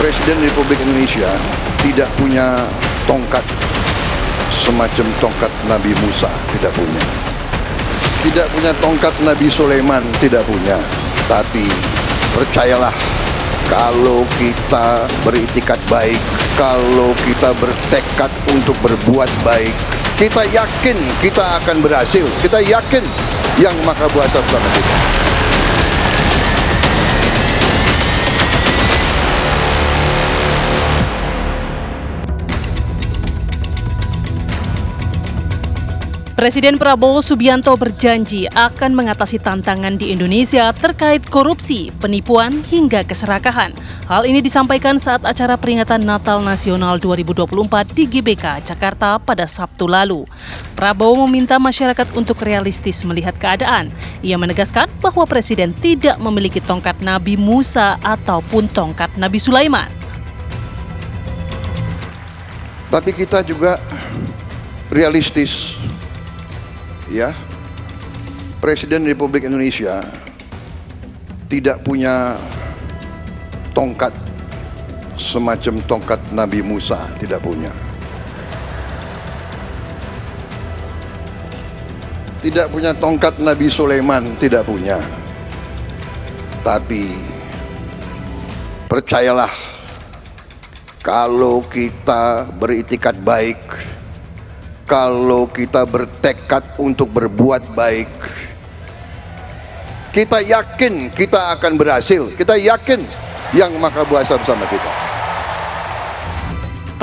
Presiden Republik Indonesia tidak punya tongkat semacam tongkat Nabi Musa, tidak punya. Tidak punya tongkat Nabi Sulaiman, tidak punya. Tapi percayalah, kalau kita beriktikad baik, kalau kita bertekad untuk berbuat baik, kita yakin kita akan berhasil. Kita yakin Yang Maha Kuasa bersama kita. Presiden Prabowo Subianto berjanji akan mengatasi tantangan di Indonesia terkait korupsi, penipuan, hingga keserakahan. Hal ini disampaikan saat acara peringatan Natal Nasional 2024 di GBK, Jakarta pada Sabtu lalu. Prabowo meminta masyarakat untuk realistis melihat keadaan. Ia menegaskan bahwa Presiden tidak memiliki tongkat Nabi Musa ataupun tongkat Nabi Sulaiman. Tapi kita juga realistis. Ya, Presiden Republik Indonesia tidak punya tongkat semacam tongkat Nabi Musa, tidak punya. Tidak punya tongkat Nabi Sulaiman, tidak punya. Tapi percayalah, kalau kita beriktikad baik, kalau kita bertekad untuk berbuat baik, kita yakin kita akan berhasil. Kita yakin Yang Maha Kuasa bersama kita.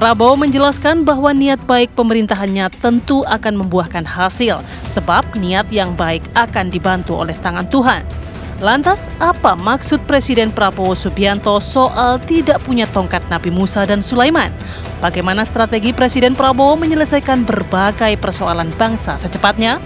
Prabowo menjelaskan bahwa niat baik pemerintahannya tentu akan membuahkan hasil, sebab niat yang baik akan dibantu oleh tangan Tuhan. Lantas, apa maksud Presiden Prabowo Subianto soal tidak punya tongkat Nabi Musa dan Sulaiman? Bagaimana strategi Presiden Prabowo menyelesaikan berbagai persoalan bangsa secepatnya?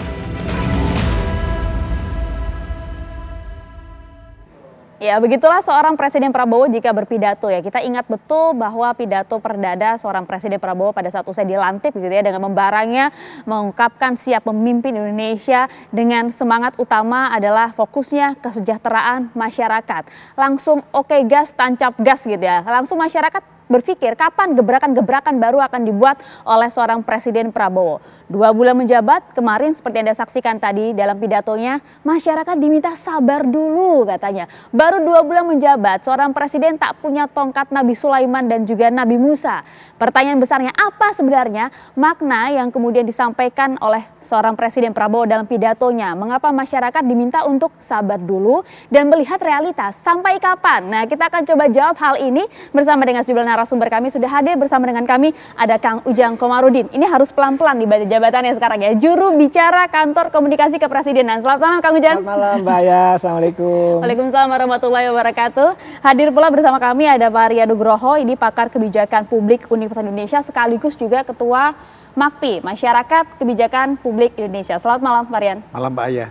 Ya, begitulah seorang Presiden Prabowo jika berpidato ya. Kita ingat betul bahwa pidato perdana seorang Presiden Prabowo pada saat usai dilantik gitu ya, dengan membarangnya mengungkapkan siap memimpin Indonesia dengan semangat utama adalah fokusnya kesejahteraan masyarakat. Langsung oke gas, tancap gas gitu ya. Langsung masyarakat berpikir kapan gebrakan-gebrakan baru akan dibuat oleh seorang Presiden Prabowo. 2 bulan menjabat, kemarin seperti Anda saksikan tadi dalam pidatonya, masyarakat diminta sabar dulu katanya. Baru 2 bulan menjabat, seorang presiden tak punya tongkat Nabi Sulaiman dan juga Nabi Musa. Pertanyaan besarnya, apa sebenarnya makna yang kemudian disampaikan oleh seorang Presiden Prabowo dalam pidatonya? Mengapa masyarakat diminta untuk sabar dulu dan melihat realitas sampai kapan? Nah, kita akan coba jawab hal ini bersama dengan sejumlah narasumber kami. Sudah hadir bersama dengan kami ada Kang Ujang Komarudin. Ini harus pelan-pelan dibaca jabatannya sekarang ya. Juru bicara Kantor Komunikasi Kepresidenan. Selamat malam Kang Ujang. Selamat malam Mbak Aya. Assalamualaikum. Waalaikumsalam warahmatullahi wabarakatuh. Hadir pula bersama kami ada Pak Arya Nugroho. Ini pakar kebijakan publik Universitas Indonesia sekaligus juga Ketua MAKPI, Masyarakat Kebijakan Publik Indonesia. Selamat malam Pak Rian. Malam Mbak Aya.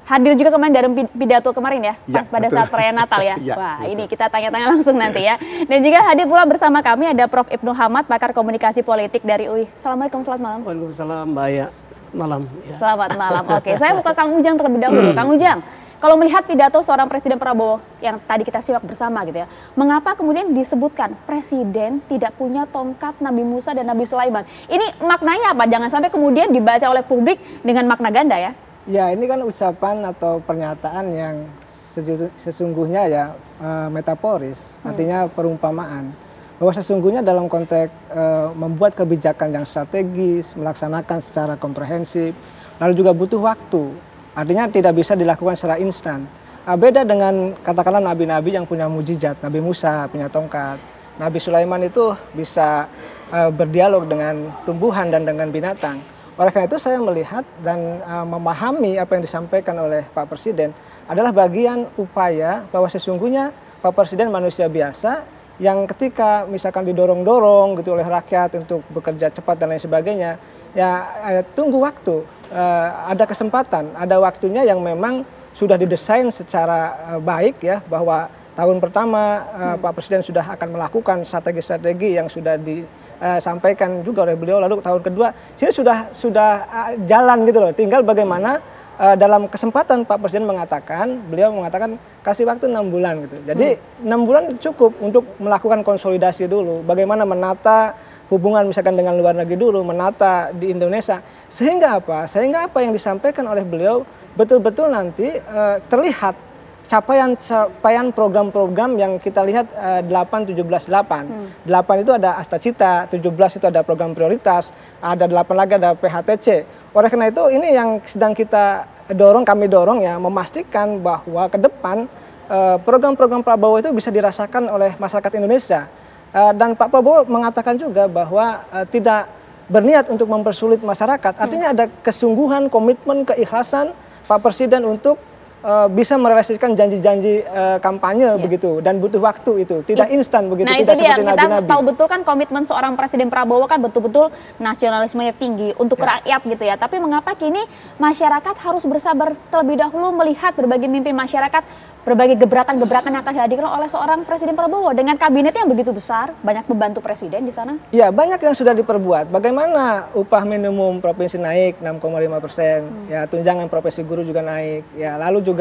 Hadir juga kemarin dalam pidato kemarin ya, Ya, pas pada betul. saat perayaan Natal ya. Ya, Wah, betul. ini kita tanya-tanya langsung nanti ya. Dan juga hadir pula bersama kami ada Prof. Ibnu Hamad, pakar komunikasi politik dari UI. Assalamualaikum, selamat malam. Waalaikumsalam Mbak Aya. Malam. Ya. Selamat malam. Oke, saya mau ke Kang Ujang terlebih dahulu. Kang Ujang, kalau melihat pidato seorang Presiden Prabowo yang tadi kita simak bersama gitu ya, mengapa kemudian disebutkan Presiden tidak punya tongkat Nabi Musa dan Nabi Sulaiman? Ini maknanya apa? Jangan sampai kemudian dibaca oleh publik dengan makna ganda ya. Ya, ini kan ucapan atau pernyataan yang sesungguhnya ya metaforis, artinya perumpamaan. Bahwa sesungguhnya dalam konteks membuat kebijakan yang strategis, melaksanakan secara komprehensif, lalu juga butuh waktu. Artinya tidak bisa dilakukan secara instan. Beda dengan katakanlah nabi-nabi yang punya mujizat. Nabi Musa punya tongkat. Nabi Sulaiman itu bisa berdialog dengan tumbuhan dan dengan binatang. Oleh karena itu saya melihat dan memahami apa yang disampaikan oleh Pak Presiden adalah bagian upaya bahwa sesungguhnya Pak Presiden manusia biasa yang ketika misalkan didorong-dorong gitu oleh rakyat untuk bekerja cepat dan lain sebagainya, ya tunggu waktu, ada kesempatan, ada waktunya yang memang sudah didesain secara baik ya, bahwa tahun pertama Pak Presiden sudah akan melakukan strategi-strategi yang sudah disampaikan juga oleh beliau, lalu tahun kedua sini sudah jalan gitu loh, tinggal bagaimana dalam kesempatan Pak Presiden beliau mengatakan kasih waktu 6 bulan gitu. Jadi 6 bulan cukup untuk melakukan konsolidasi dulu. Bagaimana menata hubungan misalkan dengan luar negeri dulu, menata di Indonesia. Sehingga apa? Sehingga apa yang disampaikan oleh beliau betul-betul nanti terlihat capaian program-program yang kita lihat 8, 17, 8. 8 itu ada Astacita, 17 itu ada program prioritas, ada 8 lagi ada PHTC. Oleh karena itu ini yang sedang kami dorong ya, memastikan bahwa ke depan program-program Prabowo itu bisa dirasakan oleh masyarakat Indonesia. Dan Pak Prabowo mengatakan juga bahwa tidak berniat untuk mempersulit masyarakat. Artinya ada kesungguhan, komitmen, keikhlasan Pak Presiden untuk bisa merealisasikan janji-janji kampanye begitu, dan butuh waktu itu, tidak instan begitu, nah, tidak itu dia. seperti Kita nabi-nabi. tahu betul kan komitmen seorang Presiden Prabowo kan betul-betul nasionalismenya tinggi untuk rakyat gitu ya. Tapi mengapa kini masyarakat harus bersabar terlebih dahulu melihat berbagai mimpi masyarakat, berbagai gebrakan-gebrakan yang akan dihadirkan oleh seorang Presiden Prabowo dengan kabinetnya yang begitu besar, banyak membantu Presiden di sana? Ya, banyak yang sudah diperbuat. Bagaimana upah minimum provinsi naik 6,5%, ya tunjangan profesi guru juga naik, ya lalu juga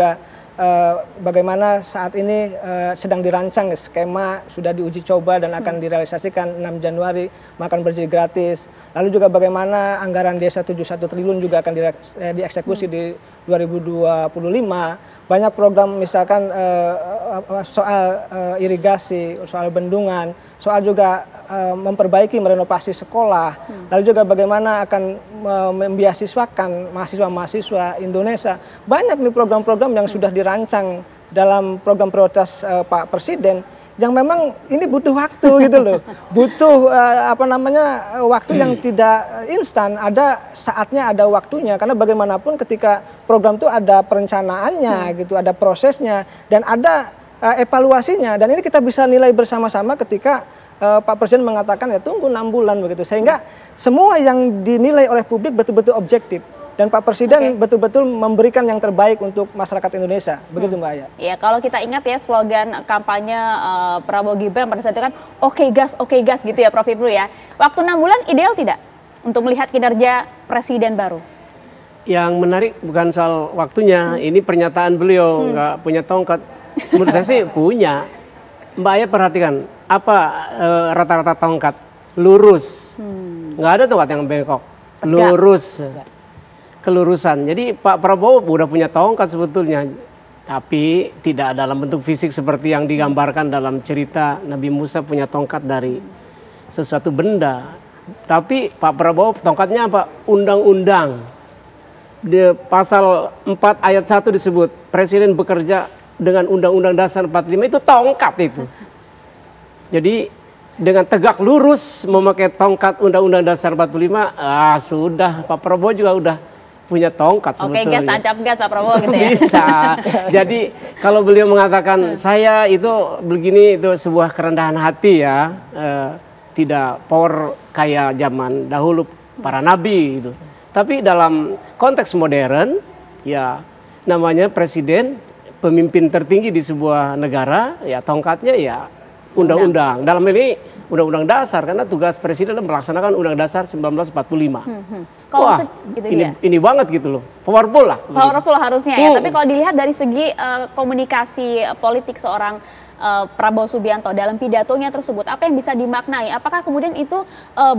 bagaimana saat ini sedang dirancang skema sudah diuji coba dan akan direalisasikan 6 Januari makan bergizi gratis. Lalu juga bagaimana anggaran desa 71 triliun juga akan dieksekusi di 2025. Banyak program misalkan soal irigasi, soal bendungan, soal juga memperbaiki merenovasi sekolah, lalu juga bagaimana akan membiasiswakan mahasiswa-mahasiswa Indonesia. Banyak nih program-program yang sudah dirancang dalam program prioritas Pak Presiden yang memang ini butuh waktu gitu loh. Butuh waktu yang tidak instan, ada saatnya, ada waktunya, karena bagaimanapun ketika program itu ada perencanaannya gitu, ada prosesnya dan ada evaluasinya, dan ini kita bisa nilai bersama-sama ketika Pak Presiden mengatakan ya tunggu 6 bulan begitu, sehingga semua yang dinilai oleh publik betul-betul objektif dan Pak Presiden betul-betul memberikan yang terbaik untuk masyarakat Indonesia, begitu Mbak Aya. Ya, kalau kita ingat ya slogan kampanye Prabowo Gibran pada saat itu kan oke gas gitu ya Prof Ibnu ya. Waktu 6 bulan ideal tidak untuk melihat kinerja Presiden baru? Yang menarik bukan soal waktunya, ini pernyataan beliau nggak punya tongkat. Menurut saya sih punya. Mbak Aya perhatikan, apa rata-rata tongkat? Lurus. Nggak ada tongkat yang bengkok. Lurus. Kelurusan. Jadi Pak Prabowo udah punya tongkat sebetulnya. Tapi tidak dalam bentuk fisik seperti yang digambarkan dalam cerita Nabi Musa punya tongkat dari sesuatu benda. Tapi Pak Prabowo tongkatnya apa? Undang-undang. Di pasal 4 ayat 1 disebut Presiden bekerja dengan Undang-Undang Dasar 45, itu tongkat itu. Jadi dengan tegak lurus memakai tongkat Undang-Undang Dasar 45, sudah Pak Prabowo juga udah punya tongkat sebetulnya. Oke, gas, tancap gas Pak Prabowo gitu ya. Bisa. Jadi kalau beliau mengatakan saya itu begini, itu sebuah kerendahan hati ya. Tidak power kayak zaman dahulu para nabi gitu. Tapi dalam konteks modern ya namanya presiden, pemimpin tertinggi di sebuah negara, ya tongkatnya ya undang-undang. Dalam ini undang-undang dasar, karena tugas presiden adalah melaksanakan undang dasar 1945. Wah, gitu ini banget gitu loh, powerful lah. Powerful harusnya ya, tapi kalau dilihat dari segi komunikasi politik seorang Prabowo Subianto dalam pidatonya tersebut, apa yang bisa dimaknai? Apakah kemudian itu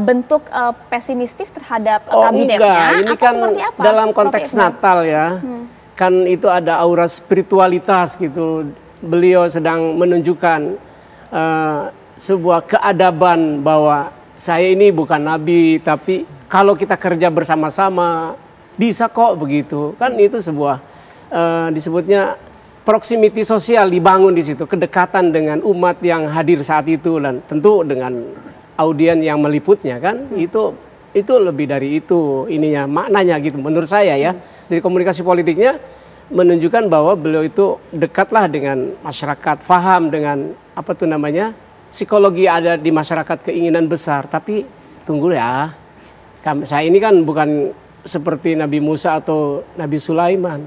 bentuk pesimistis terhadap kabinetnya? Enggak, ini atau kan seperti apa? dalam konteks Natal ya. Kan itu ada aura spiritualitas gitu. Beliau sedang menunjukkan sebuah keadaban bahwa saya ini bukan nabi, tapi kalau kita kerja bersama-sama bisa kok begitu. Kan itu sebuah disebutnya proximity sosial dibangun di situ, kedekatan dengan umat yang hadir saat itu dan tentu dengan audien yang meliputnya kan. Itu lebih dari itu ininya, maknanya gitu menurut saya ya. Dari komunikasi politiknya menunjukkan bahwa beliau itu dekatlah dengan masyarakat, paham dengan apa tuh namanya psikologi ada di masyarakat, keinginan besar. Tapi tunggu ya, saya ini kan bukan seperti Nabi Musa atau Nabi Sulaiman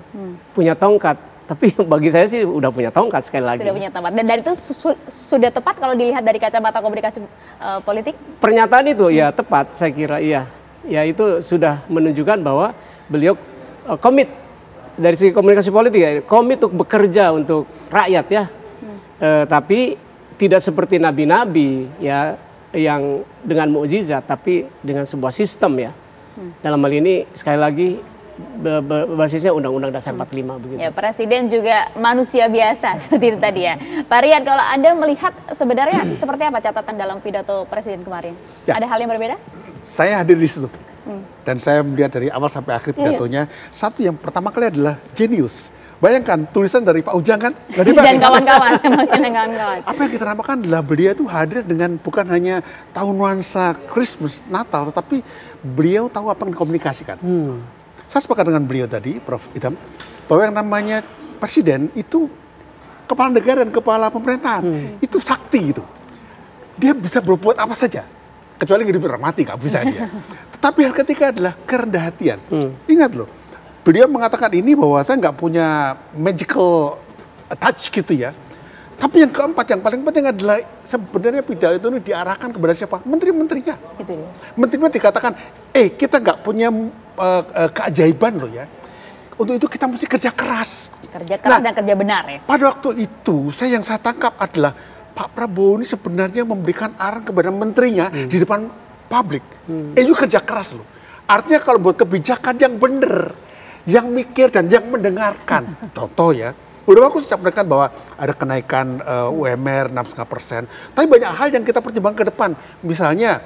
punya tongkat, tapi bagi saya sih udah punya tongkat sekali lagi. Sudah punya tongkat, dan itu sudah tepat kalau dilihat dari kacamata komunikasi politik. Pernyataan itu ya tepat, saya kira iya. Ya itu sudah menunjukkan bahwa beliau komit dari segi komunikasi politik ya, komit untuk bekerja untuk rakyat ya. Tapi tidak seperti nabi-nabi ya yang dengan mukjizat, tapi dengan sebuah sistem ya. Dalam hal ini sekali lagi basisnya Undang-Undang Dasar 45 begitu. Ya, Presiden juga manusia biasa seperti itu tadi ya. Pak Rian, kalau Anda melihat sebenarnya seperti apa catatan dalam pidato Presiden kemarin? Ya. Ada hal yang berbeda? Saya hadir di situ. Dan saya melihat dari awal sampai akhir pidatonya. Satu yang pertama kali adalah jenius. Bayangkan tulisan dari Pak Ujang kan? Dan kawan-kawan. Kawan-kawan. Apa yang kita namakan adalah beliau itu hadir dengan bukan hanya tahun nuansa Christmas, Natal, tetapi beliau tahu apa yang dikomunikasikan. Saya sepakat dengan beliau tadi, Prof. Idham, bahwa yang namanya presiden itu kepala negara dan kepala pemerintahan. Itu sakti gitu. Dia bisa berbuat apa saja. Kecuali nggak mati, nggak bisa dia. Tetapi yang ketiga adalah kerendah hatian. Ingat loh, beliau mengatakan ini bahwa saya nggak punya magical touch gitu ya. Tapi yang keempat, yang paling penting adalah sebenarnya pidato itu diarahkan kepada siapa? Menteri-menterinya. Menterinya dikatakan, kita nggak punya keajaiban loh ya. Untuk itu kita mesti kerja keras. Kerja keras dan kerja benar ya. Pada waktu itu, yang saya tangkap adalah Pak Prabowo ini sebenarnya memberikan arahan kepada menterinya di depan publik. Itu kerja keras loh. Artinya kalau buat kebijakan yang benar, yang mikir dan yang mendengarkan. Contoh ya, udah bagus saya menekan bahwa ada kenaikan UMR 6,5%. Tapi banyak hal yang kita pertimbangkan ke depan. Misalnya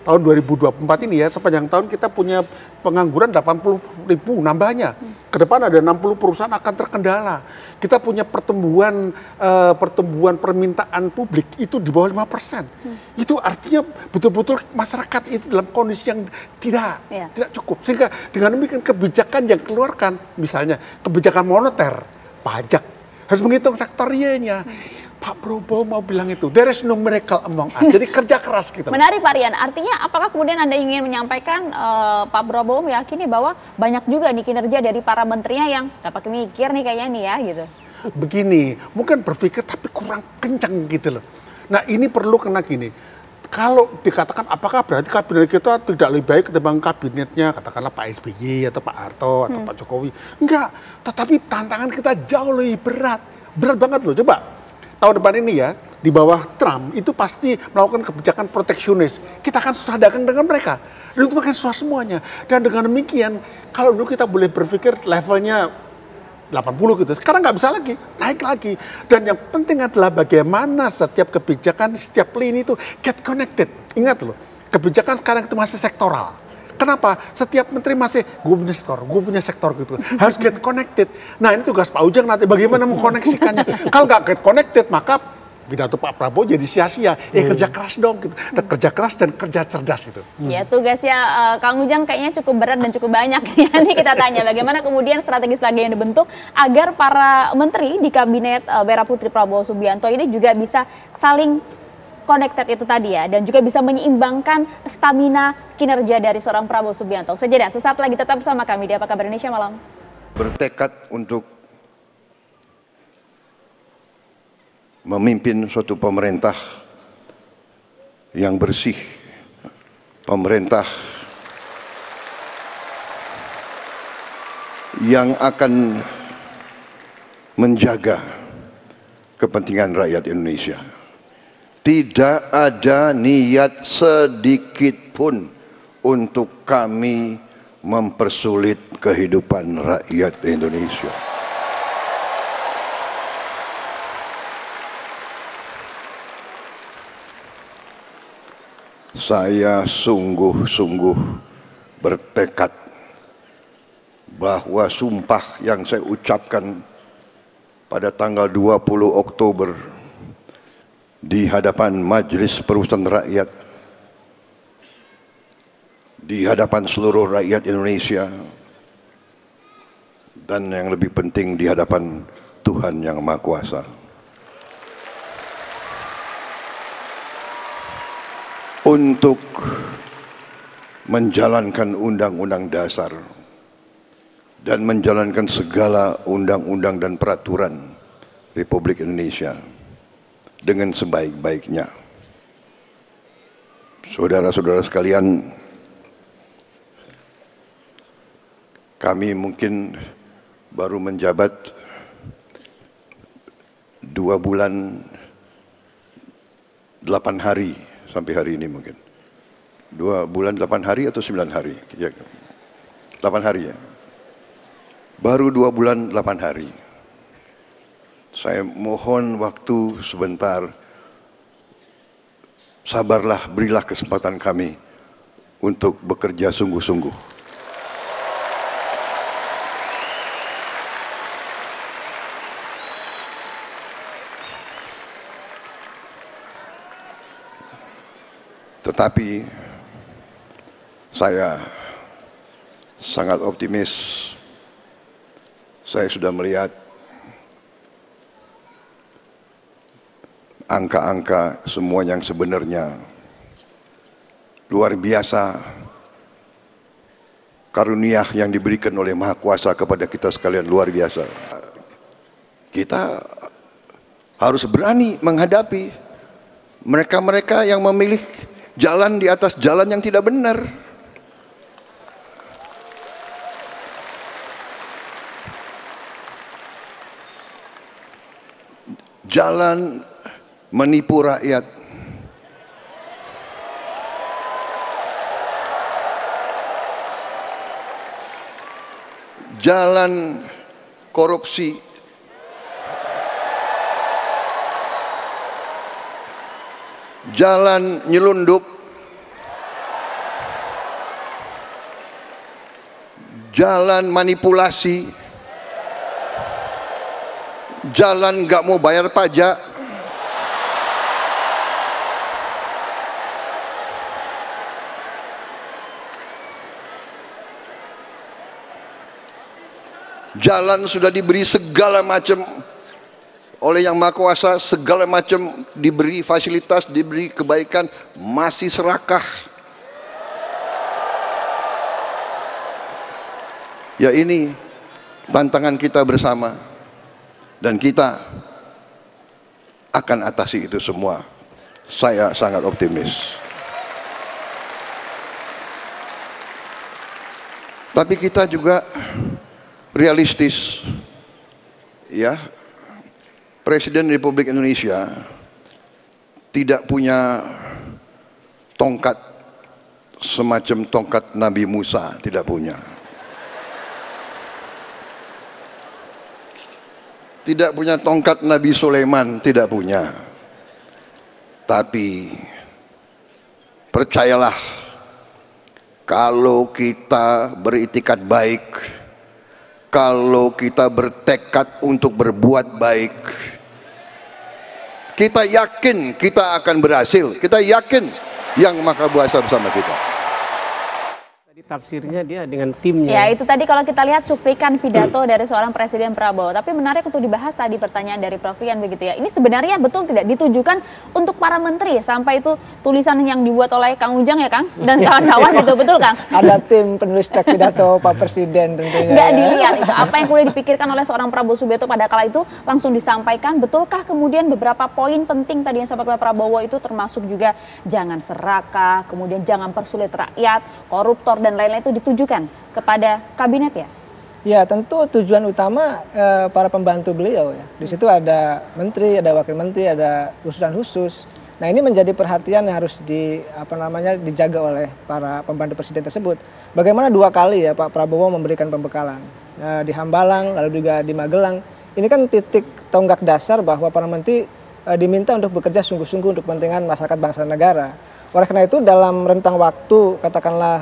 tahun 2024 ini ya, sepanjang tahun kita punya pengangguran 80.000 nambahnya. Ke depan ada 60 perusahaan akan terkendala. Kita punya pertumbuhan permintaan publik itu di bawah 5%. Itu artinya betul-betul masyarakat itu dalam kondisi yang tidak cukup. Sehingga dengan demikian kebijakan yang keluarkan, misalnya kebijakan moneter, pajak, harus menghitung sektor realnya. Pak Prabowo mau bilang itu, there is no miracle among us. Jadi kerja keras gitu. Menarik Pak Rian, artinya apakah kemudian Anda ingin menyampaikan Pak Prabowo meyakini bahwa banyak juga nih kinerja dari para menterinya yang gak pakai mikir nih kayaknya nih ya gitu. Begini, mungkin berpikir tapi kurang kencang gitu loh. Nah ini perlu kena gini, kalau dikatakan apakah berarti kabinet kita tidak lebih baik ketimbang kabinetnya katakanlah Pak SBY atau Pak Harto atau Pak Jokowi. Enggak, tetapi tantangan kita jauh lebih berat. Berat banget loh, coba. Tahun depan ini ya, di bawah Trump itu pasti melakukan kebijakan proteksionis. Kita akan susah dagang dengan mereka. Dan itu makin susah semuanya. Dan dengan demikian, kalau dulu kita boleh berpikir levelnya 80 gitu, sekarang nggak bisa lagi, naik lagi. Dan yang penting adalah bagaimana setiap kebijakan, setiap lini itu get connected. Ingat loh, kebijakan sekarang itu masih sektoral. Kenapa? Setiap menteri masih, gue punya sektor gitu. Harus get connected. Nah ini tugas Pak Ujang nanti bagaimana mengkoneksikannya. Kalau nggak get connected, maka pidato Pak Prabowo jadi sia-sia. Kerja keras dong gitu. Dan kerja keras dan kerja cerdas gitu. Ya tugasnya Kang Ujang kayaknya cukup berat dan cukup banyak. Nanti kita tanya bagaimana kemudian strategi yang dibentuk agar para menteri di kabinet Merah Putri Prabowo Subianto ini juga bisa saling connected itu tadi ya, dan juga bisa menyeimbangkan stamina kinerja dari seorang Prabowo Subianto. Sesaat lagi tetap bersama kami di Apa Kabar Indonesia Malam. Bertekad untuk memimpin suatu pemerintah yang bersih, pemerintah yang akan menjaga kepentingan rakyat Indonesia. Tidak ada niat sedikit pun untuk kami mempersulit kehidupan rakyat Indonesia. Saya sungguh-sungguh bertekad bahwa sumpah yang saya ucapkan pada tanggal 20 Oktober di hadapan Majelis Permusyawaratan Rakyat, di hadapan seluruh rakyat Indonesia, dan yang lebih penting di hadapan Tuhan Yang Maha Kuasa. Untuk menjalankan Undang-Undang Dasar dan menjalankan segala undang-undang dan peraturan Republik Indonesia dengan sebaik-baiknya. Saudara-saudara sekalian, kami mungkin baru menjabat 2 bulan 8 hari sampai hari ini mungkin. 2 bulan 8 hari atau 9 hari? Ya, 8 hari ya. Baru 2 bulan 8 hari. Saya mohon waktu sebentar. Sabarlah, berilah kesempatan kami untuk bekerja sungguh-sungguh. Tetapi saya sangat optimis. Saya sudah melihat angka-angka semua yang sebenarnya luar biasa. Karunia yang diberikan oleh Maha Kuasa kepada kita sekalian luar biasa. Kita harus berani menghadapi mereka-mereka yang memilih jalan di atas jalan yang tidak benar. Jalan menipu rakyat. Jalan korupsi. Jalan nyelundup. Jalan manipulasi. Jalan nggak mau bayar pajak. Jalan sudah diberi segala macam oleh Yang Maha Kuasa, segala macam diberi fasilitas, diberi kebaikan, masih serakah. Ya, ini tantangan kita bersama, dan kita akan atasi itu semua. Saya sangat optimis. Tapi kita juga realistis, ya. Presiden Republik Indonesia tidak punya tongkat semacam tongkat Nabi Musa, tidak punya. Tidak punya tongkat Nabi Sulaiman, tidak punya. Tapi percayalah, kalau kita beritikat baik, kalau kita bertekad untuk berbuat baik, kita yakin kita akan berhasil. Kita yakin Yang Maha Kuasa bersama kita. Tadi tafsirnya dia dengan timnya. Ya, itu tadi kalau kita lihat cuplikan pidato dari seorang Presiden Prabowo. Tapi menarik untuk dibahas tadi pertanyaan dari Prof. Rian begitu ya. Ini sebenarnya betul tidak ditujukan untuk para menteri, sampai itu tulisan yang dibuat oleh Kang Ujang ya Kang dan kawan-kawan gitu, betul Kang? Ada tim penulis teks pidato Pak Presiden tentunya. Nggak dilihat itu apa yang kemudian dipikirkan oleh seorang Prabowo Subianto pada kala itu langsung disampaikan. Betulkah kemudian beberapa poin penting tadi yang disampaikan oleh Prabowo itu termasuk juga jangan serakah, kemudian jangan persulit rakyat, koruptor dan lain-lain itu ditujukan kepada kabinet ya? Ya, tentu tujuan utama para pembantu beliau ya. Di situ ada menteri, ada wakil menteri, ada usulan khusus. Nah, ini menjadi perhatian yang harus dijaga oleh para pembantu presiden tersebut. Bagaimana 2 kali ya Pak Prabowo memberikan pembekalan di Hambalang lalu juga di Magelang. Ini kan titik tonggak dasar bahwa para menteri diminta untuk bekerja sungguh-sungguh untuk kepentingan masyarakat bangsa dan negara. Oleh karena itu dalam rentang waktu katakanlah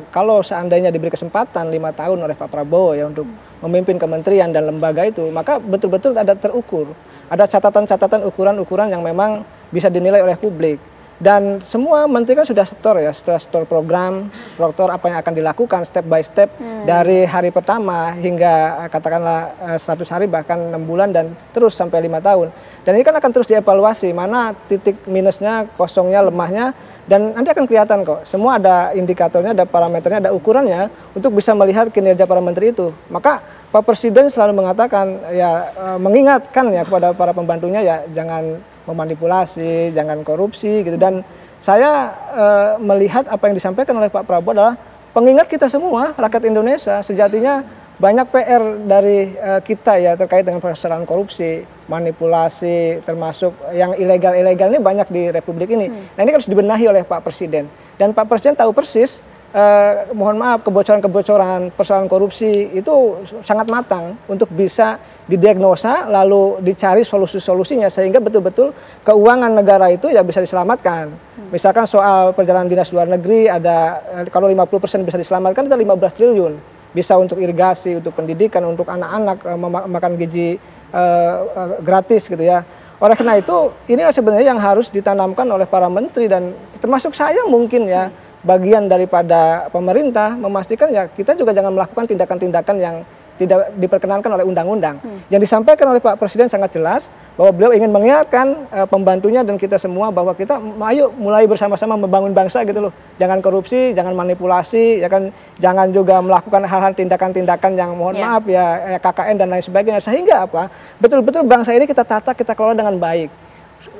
kalau seandainya diberi kesempatan 5 tahun oleh Pak Prabowo ya untuk memimpin kementerian dan lembaga itu, maka betul-betul ada terukur. Ada catatan-catatan ukuran-ukuran yang memang bisa dinilai oleh publik. Dan semua menteri kan sudah setor program, struktur apa yang akan dilakukan step by step dari hari pertama hingga katakanlah 100 hari bahkan 6 bulan dan terus sampai 5 tahun. Dan ini kan akan terus dievaluasi mana titik minusnya, kosongnya, lemahnya, dan nanti akan kelihatan kok. Semua ada indikatornya, ada parameternya, ada ukurannya untuk bisa melihat kinerja para menteri itu. Maka Pak Presiden selalu mengatakan ya mengingatkan ya kepada para pembantunya ya jangan memanipulasi, jangan korupsi gitu. Dan saya melihat apa yang disampaikan oleh Pak Prabowo adalah pengingat kita semua rakyat Indonesia sejatinya banyak PR dari kita ya terkait dengan persoalan korupsi, manipulasi, termasuk yang ilegal-ilegal ini banyak di Republik ini. Nah ini harus dibenahi oleh Pak Presiden. Dan Pak Presiden tahu persis, mohon maaf, kebocoran-kebocoran persoalan korupsi itu sangat matang untuk bisa didiagnosa lalu dicari solusi-solusinya sehingga betul-betul keuangan negara itu ya bisa diselamatkan. Misalkan soal perjalanan dinas luar negeri ada kalau 50% bisa diselamatkan itu 15 triliun. Bisa untuk irigasi, untuk pendidikan, untuk anak-anak makan gizi gratis gitu ya. Oleh karena itu inilah sebenarnya yang harus ditanamkan oleh para menteri dan termasuk saya mungkin ya bagian daripada pemerintah memastikan ya kita juga jangan melakukan tindakan-tindakan yang tidak diperkenankan oleh undang-undang. Yang disampaikan oleh Pak Presiden sangat jelas bahwa beliau ingin mengingatkan pembantunya dan kita semua bahwa kita ayo mulai bersama-sama membangun bangsa gitu loh. Jangan korupsi, jangan manipulasi, ya kan, jangan juga melakukan hal-hal tindakan-tindakan yang mohon maaf ya KKN dan lain sebagainya. Sehingga apa? Betul-betul bangsa ini kita tata, kita kelola dengan baik.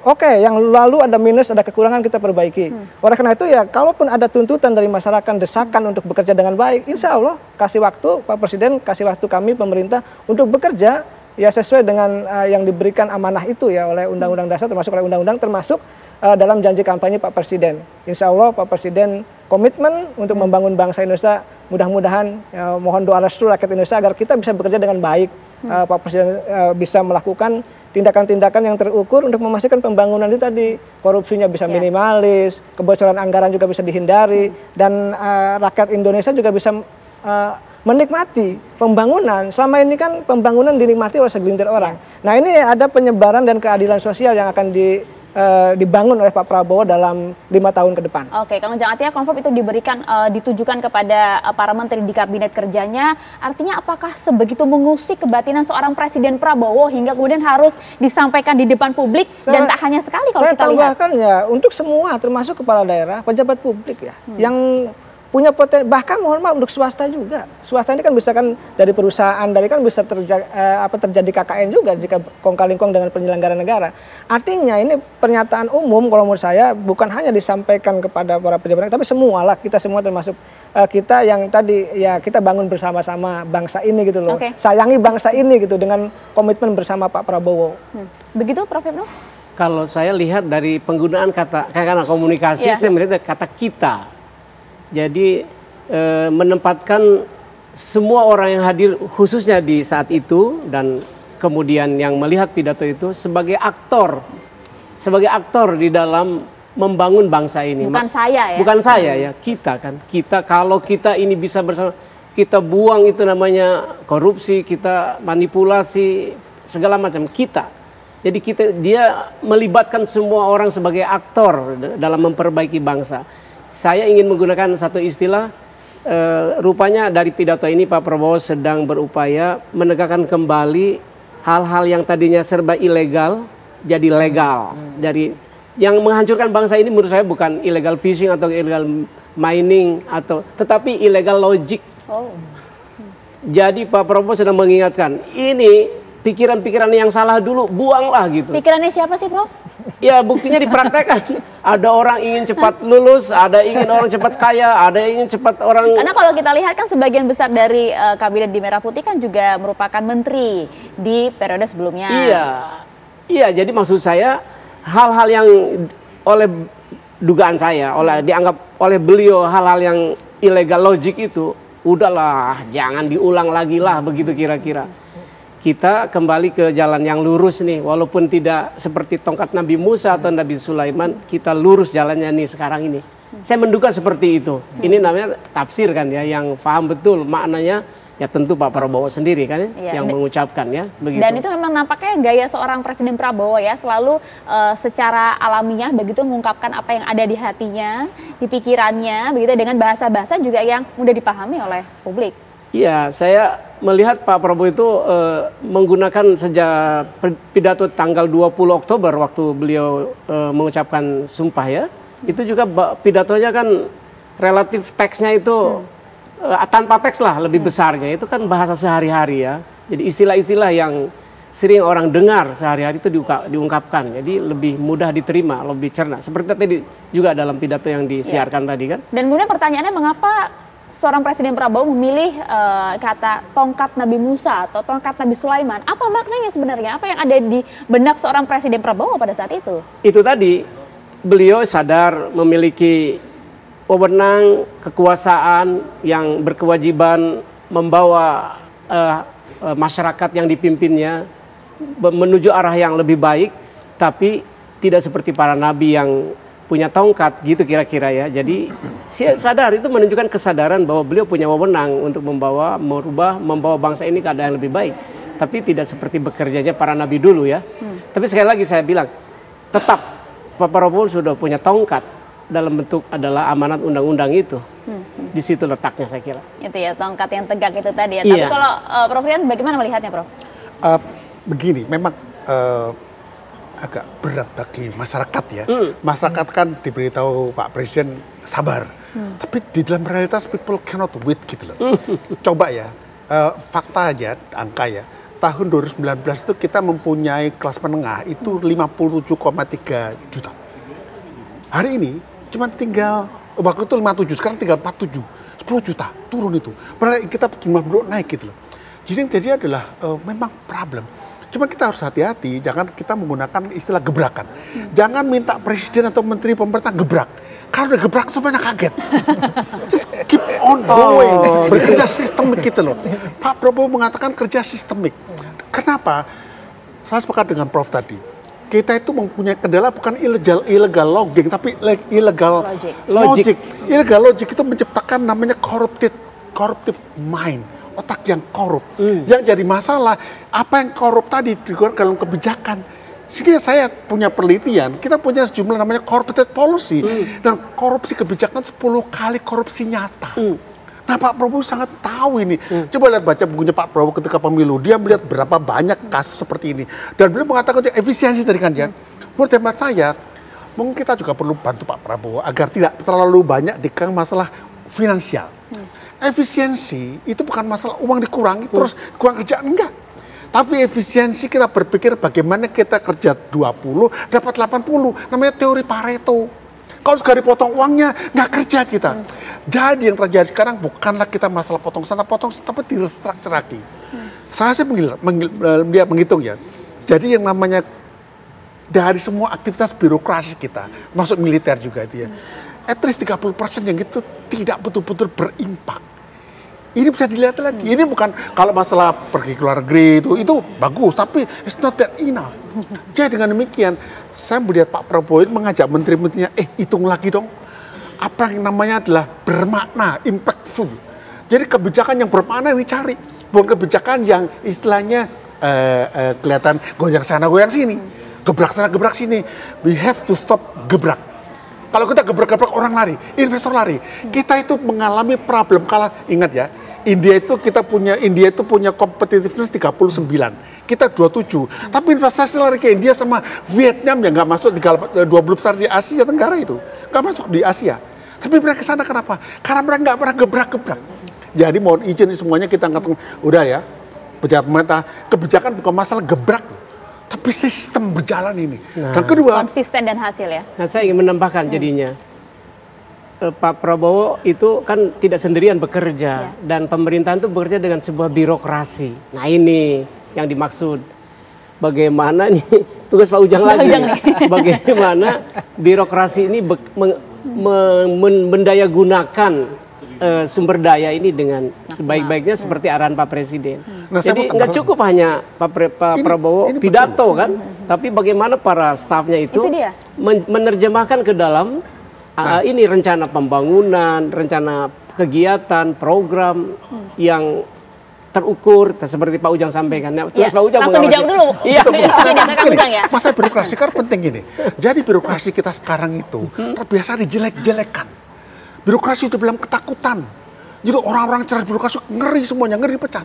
Oke, yang lalu ada minus, ada kekurangan kita perbaiki. Oleh karena itu ya, kalaupun ada tuntutan dari masyarakat, desakan untuk bekerja dengan baik, insya Allah kasih waktu, Pak Presiden kasih waktu kami pemerintah untuk bekerja ya sesuai dengan yang diberikan amanah itu ya oleh Undang-Undang Dasar, termasuk oleh Undang-Undang, termasuk dalam janji kampanye Pak Presiden. Insya Allah Pak Presiden komitmen untuk membangun bangsa Indonesia. Mudah-mudahan mohon doa restu rakyat Indonesia agar kita bisa bekerja dengan baik. Pak Presiden bisa melakukan tindakan-tindakan yang terukur untuk memastikan pembangunan itu tadi korupsinya bisa minimalis, kebocoran anggaran juga bisa dihindari, dan rakyat Indonesia juga bisa menikmati pembangunan. Selama ini kan pembangunan dinikmati oleh segelintir orang. Nah ini ada penyebaran dan keadilan sosial yang akan dibangun oleh Pak Prabowo dalam 5 tahun ke depan. Oke, Kang Ujang, artinya konfirm itu ditujukan kepada para menteri di kabinet kerjanya. Artinya apakah sebegitu mengusik kebatinan seorang Presiden Prabowo hingga kemudian harus disampaikan di depan publik dan tak hanya sekali kalau kita lihat? Saya tambahkan ya, untuk semua termasuk kepala daerah, pejabat publik ya, yang punya potensi, bahkan mohon maaf untuk swasta juga. Swasta ini kan bisa kan dari perusahaan, dari kan bisa terjadi KKN juga jika kong-kali-kong dengan penyelenggara negara. Artinya ini pernyataan umum kalau menurut saya bukan hanya disampaikan kepada para pejabat, tapi semualah, kita semua termasuk kita yang tadi ya kita bangun bersama-sama bangsa ini gitu loh. Sayangi bangsa ini gitu dengan komitmen bersama Pak Prabowo. Begitu Prof. Ibnu? Kalau saya lihat dari penggunaan kata komunikasi, saya melihat kata kita. Jadi menempatkan semua orang yang hadir khususnya di saat itu dan kemudian yang melihat pidato itu sebagai aktor di dalam membangun bangsa ini. Bukan saya ya. Bukan saya ya, kita kan. Kita kalau kita ini bisa bersama, kita buang itu namanya korupsi, kita manipulasi segala macam kita. Jadi dia melibatkan semua orang sebagai aktor dalam memperbaiki bangsa. Saya ingin menggunakan satu istilah, rupanya dari pidato ini Pak Prabowo sedang berupaya menegakkan kembali hal-hal yang tadinya serba ilegal jadi legal. Dari yang menghancurkan bangsa ini menurut saya bukan illegal fishing atau illegal mining tetapi illegal logic. Jadi Pak Prabowo sedang mengingatkan, ini pikiran-pikiran yang salah dulu, buanglah gitu. Pikirannya siapa sih, Prof? Ya buktinya dipraktekkan. Ada orang ingin cepat lulus, ada ingin orang cepat kaya, ada ingin cepat orang... Karena kalau kita lihat kan sebagian besar dari kabinet di Merah Putih kan juga merupakan menteri di periode sebelumnya. Iya, jadi maksud saya hal-hal yang oleh dugaan saya, dianggap oleh beliau hal-hal yang illegal logic itu, udahlah jangan diulang lagi lah begitu kira-kira. Kita kembali ke jalan yang lurus nih, walaupun tidak seperti tongkat Nabi Musa atau Nabi Sulaiman, kita lurus jalannya nih sekarang ini. Saya menduga seperti itu. Ini namanya tafsir kan ya, yang paham betul maknanya ya tentu Pak Prabowo sendiri kan ya, yang mengucapkan ya. Begitu. Dan itu memang nampaknya gaya seorang Presiden Prabowo ya, selalu secara alamiah begitu mengungkapkan apa yang ada di hatinya, di pikirannya, begitu dengan bahasa-bahasa juga yang mudah dipahami oleh publik. Iya, saya melihat Pak Prabowo itu menggunakan sejak pidato tanggal 20 Oktober waktu beliau mengucapkan sumpah ya. Itu juga pidatonya kan relatif teksnya itu tanpa teks lah lebih besarnya. Itu kan bahasa sehari-hari ya. Jadi istilah-istilah yang sering orang dengar sehari-hari itu diungkapkan. Jadi lebih mudah diterima, lebih cerna. Seperti tadi juga dalam pidato yang disiarkan tadi kan. Dan kemudian pertanyaannya mengapa seorang Presiden Prabowo memilih kata tongkat Nabi Musa atau tongkat Nabi Sulaiman? Apa maknanya sebenarnya? Apa yang ada di benak seorang Presiden Prabowo pada saat itu? Itu tadi, beliau sadar memiliki wewenang, kekuasaan yang berkewajiban membawa masyarakat yang dipimpinnya menuju arah yang lebih baik, tapi tidak seperti para nabi yang punya tongkat gitu kira-kira ya. Jadi sadar, itu menunjukkan kesadaran bahwa beliau punya wewenang untuk membawa bangsa ini ke keadaan yang lebih baik. Tapi tidak seperti bekerjanya para nabi dulu ya. Tapi sekali lagi saya bilang, tetap Pak Prabowo sudah punya tongkat dalam bentuk adalah amanat undang-undang itu. Di situ letaknya saya kira. Itu ya, tongkat yang tegak itu tadi ya. Tapi kalau Prof Rian bagaimana melihatnya, Prof? Begini, memang agak berat bagi masyarakat ya. Masyarakat kan diberitahu Pak Presiden sabar. Tapi di dalam realitas people cannot wait gitu loh. Coba ya, fakta aja, angka ya. Tahun 2019 itu kita mempunyai kelas menengah itu 57,3 juta. Hari ini cuma tinggal, waktu itu 57, sekarang tinggal 47. 10 juta, turun itu. Padahal kita jumlah penduduk naik gitu loh. Jadi yang jadi adalah memang problem. Cuma kita harus hati-hati, jangan kita menggunakan istilah gebrakan. Jangan minta presiden atau menteri pemerintah gebrak. Kalau udah gebrak semuanya kaget. Just keep on going. Bekerja sistemik gitu loh. Pak Prabowo mengatakan kerja sistemik. Kenapa? Saya sepakat dengan Prof tadi. Kita itu mempunyai kendala bukan illegal logging, tapi illegal logic. Illegal logic itu menciptakan namanya corruptive mind. Otak yang korup. Yang jadi masalah, apa yang korup tadi digunakan dalam kebijakan. Sehingga saya punya penelitian, kita punya sejumlah namanya corrupted policy. Dan korupsi kebijakan 10 kali korupsi nyata. Nah Pak Prabowo sangat tahu ini. Coba lihat baca bukunya Pak Prabowo ketika pemilu. Dia melihat berapa banyak kasus seperti ini. Dan beliau mengatakan efisiensi tadi kan ya. Menurut hemat saya, mungkin kita juga perlu bantu Pak Prabowo agar tidak terlalu banyak dikang masalah finansial. Efisiensi itu bukan masalah uang dikurangi terus kurang kerjaan, enggak. Tapi efisiensi kita berpikir bagaimana kita kerja 20 dapat 80, namanya teori Pareto. Kalau sekali potong uangnya nggak kerja kita. Jadi yang terjadi sekarang bukanlah kita masalah potong sana tapi di-restructure lagi. Saya sih menghitung ya. Jadi yang namanya dari semua aktivitas birokrasi kita, masuk militer juga itu ya. At least 30% yang itu tidak betul-betul berimpak. Ini bisa dilihat lagi. Ini bukan kalau masalah pergi ke luar negeri itu bagus, tapi it's not that enough. Jadi dengan demikian, saya melihat Pak Prabowo mengajak menteri-menterinya, hitung lagi dong. Apa yang namanya adalah bermakna, impactful. Jadi kebijakan yang bermakna ini cari, bukan kebijakan yang istilahnya kelihatan goyang sana goyang sini, gebrak sana gebrak sini. We have to stop gebrak. Kalau kita gebrak-gebrak orang lari, investor lari. Kita itu mengalami problem. Kalau ingat ya, India itu punya competitiveness 39. Kita 27. Tapi investasi lari ke India sama Vietnam yang nggak masuk 20 besar di Asia Tenggara itu. Nggak masuk di Asia. Tapi mereka ke sana kenapa? Karena mereka nggak pernah gebrak-gebrak. Jadi mohon izin semuanya kita ngatakan, udah ya, pejabat pemerintah, kebijakan bukan masalah gebrak. Tapi sistem berjalan ini. Dan kedua, konsisten dan hasil ya. Nah, saya ingin menambahkan jadinya. Pak Prabowo itu kan tidak sendirian bekerja. Dan pemerintahan itu bekerja dengan sebuah birokrasi. Nah ini yang dimaksud. Bagaimana nih, tugas Pak Ujang lagi. Bagaimana birokrasi ini mendayagunakan sumber daya ini dengan sebaik-baiknya seperti arahan Pak Presiden. Nah, jadi nggak cukup hanya Pak Prabowo pidato kan, tapi bagaimana para stafnya itu menerjemahkan ke dalam ini rencana pembangunan, rencana kegiatan, program yang terukur seperti Pak Ujang sampaikan. Nah, Pak Ujang langsung dijawab dulu. Iya. Masalah birokrasi kan penting ini. Jadi birokrasi kita sekarang itu terbiasa dijelek-jelekan. Birokrasi itu bilang ketakutan. Jadi orang-orang cerdas birokrasi ngeri semuanya, ngeri pecat.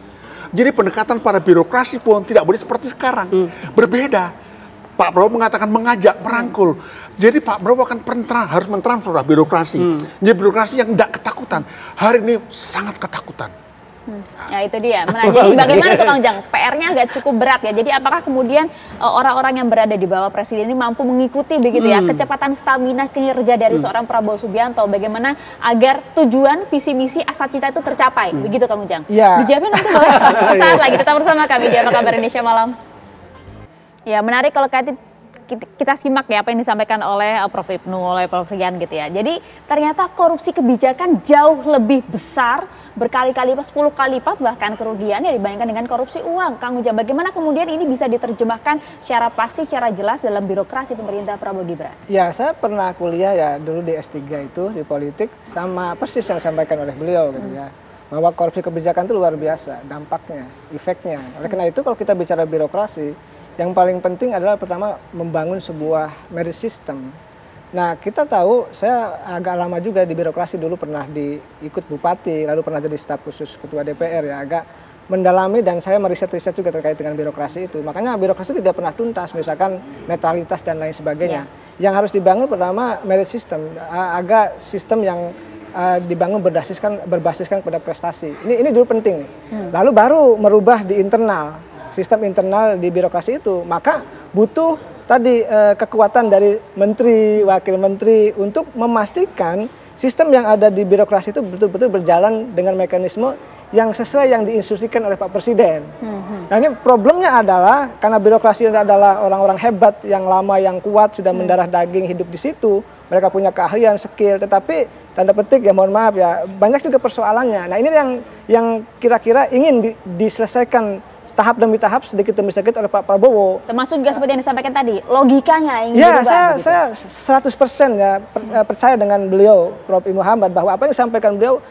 Jadi pendekatan para birokrasi pun tidak boleh seperti sekarang. Berbeda. Pak Prabowo mengatakan mengajak, merangkul. Jadi Pak Prabowo akan harus mentransfer birokrasi. Jadi birokrasi yang tidak ketakutan. Hari ini sangat ketakutan. Ya itu dia. Nah, jadi bagaimana tuh Kang Ujang? PR-nya agak cukup berat ya. Jadi apakah kemudian orang-orang yang berada di bawah presiden ini mampu mengikuti begitu ya kecepatan stamina kinerja dari seorang Prabowo Subianto? Bagaimana agar tujuan visi misi Astacita itu tercapai? Begitu Kang Ujang. Ya. Dijawabnya nanti boleh sesaat lagi. Tetap bersama kami di Apa Kabar Indonesia Malam. Ya menarik kalau kita simak ya apa yang disampaikan oleh Prof. Ibnu, oleh Prof. Rian gitu ya. Jadi ternyata korupsi kebijakan jauh lebih besar, berkali-kali 10 kali lipat bahkan kerugiannya dibandingkan dengan korupsi uang. Kang Ujang, bagaimana kemudian ini bisa diterjemahkan secara pasti, secara jelas dalam birokrasi pemerintah Prabowo Gibran? Ya, saya pernah kuliah ya dulu di S3 itu di politik, sama persis yang disampaikan oleh beliau gitu ya. Bahwa korupsi kebijakan itu luar biasa dampaknya, efeknya. Oleh karena itu kalau kita bicara birokrasi, yang paling penting adalah pertama membangun sebuah merit system. Nah kita tahu, saya agak lama juga di birokrasi, dulu pernah ikut bupati, lalu pernah jadi staf khusus ketua DPR ya, agak mendalami dan saya meriset-riset juga terkait dengan birokrasi itu. Makanya birokrasi tidak pernah tuntas, misalkan netralitas dan lain sebagainya. Yang harus dibangun pertama merit system, agak sistem yang dibangun berbasiskan kepada prestasi. Ini dulu penting. Lalu baru merubah di internal. Sistem internal di birokrasi itu, maka butuh tadi kekuatan dari menteri, wakil menteri untuk memastikan sistem yang ada di birokrasi itu betul-betul berjalan dengan mekanisme yang sesuai yang diinstruksikan oleh Pak Presiden. Nah ini problemnya adalah karena birokrasi adalah orang-orang hebat yang lama, yang kuat, sudah mendarah daging hidup di situ, mereka punya keahlian, skill, tetapi tanda petik ya mohon maaf ya banyak juga persoalannya. Nah ini yang kira-kira ingin diselesaikan tahap demi tahap, sedikit demi sedikit oleh Pak Prabowo. Termasuk juga seperti yang disampaikan tadi, logikanya yang ya, dirubah. Saya 100% ya percaya dengan beliau, Prof. Ibnu Muhammad, bahwa apa yang disampaikan beliau